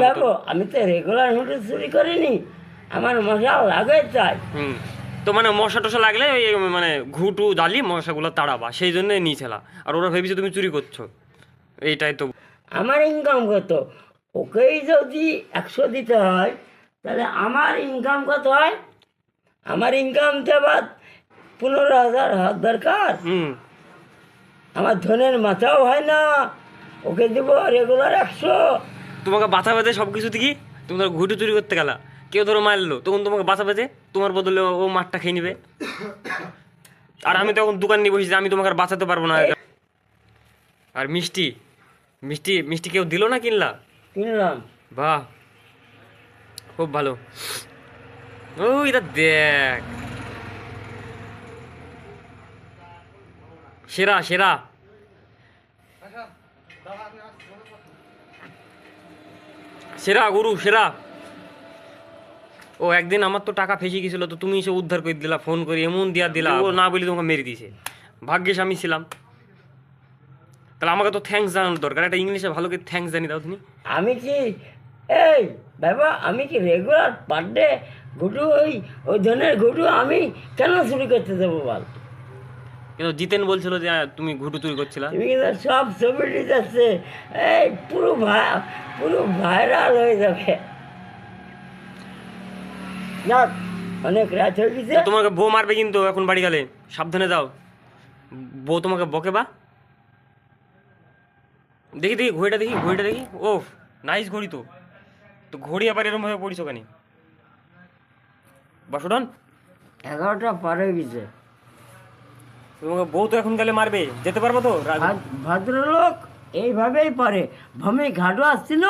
বাবু আমি তো regular hotel চুরি করিনি, আমার মশা লাগে চাই। তো মানে মশা টশা লাগলে ওই মানে ঘুটু জ্বালি মশাগুলো তাড়াবা, সেই জন্য নিয়েছিলা। আর ওরা ভেবেছে তুমি চুরি করছো, এইটাই তো। আমার ইনকাম কত? ওকেই যদি 100 দিতে হয় তাহলে আমার ইনকাম কত হয়? আমার ইনকাম দেবার 15,000 হাত দরকার। আমার ধনের মাথাও হয় না, ওকে দেব রেগুলার 100। তোমাকে বাঁচা বেঁধে সব কিছু থেকে তুমি ধরো ঘুটু চুরি করতে গেলা, কেউ ধরো মারলো, তখন তোমাকে বাঁচা বেঁধে তোমার বদলে ও মাঠটা খেয়ে নিবে। আর আমি তখন দোকান নিয়ে বসেছি, আমি তোমাকে আর বাঁচাতে পারবো না। আর মিষ্টি মিষ্টি মিষ্টি কেউ দিল না, কিনলা? কিনলাম। বাহ, খুব ভালো। ও এটা দেখ, সেরা সেরা। সেরা গুরু সেরা। ও একদিন আমার তো টাকা ফেসে গেছিল, তো তুমি এসে উদ্ধার করে দিলা, ফোন করে এমন দিয়া দিলা, ও না বলি তোমাকে মেরে দিয়েছে। ভাগ্যিস আমি ছিলাম। তাহলে আমাকে তো থ্যাঙ্কস জানানোর দরকার, একটা ইংলিশে ভালো করে থ্যাঙ্কস জানি দাও তুমি। আমি কি এই বাবা আমি কি রেগুলার পার ডে ঘুটু ওই ধরনের ঘুটু আমি কেন চুরি করতে দেবো বল? কিন্তু জিতেন বলছিল যে তুমি ঘুটু চুরি করছিলা। তুমি কিন্তু সব ছবি যাচ্ছে, এই পুরো ভাইরাল হয়ে যাবে। না অনেক রাত হয়ে গেছে। তোমাকে বউ মারবে কিন্তু এখন বাড়ি গেলে, সাবধানে যাও। বউ তোমাকে বকে বা। দেখি দেখি ঘড়িটা দেখি, ঘড়িটা দেখি। ও নাইস ঘড়ি তো। তো ঘড়ি আবার এরকম ভাবে পড়িস কেন? বাসুডন 11টা পার হয়ে গেছে। তোমাকে বউ তো এখন গেলে মারবে, যেতে পারবো তো? ভদ্রলোক এইভাবেই পারে, ভূমি ঘাটু আসছিল।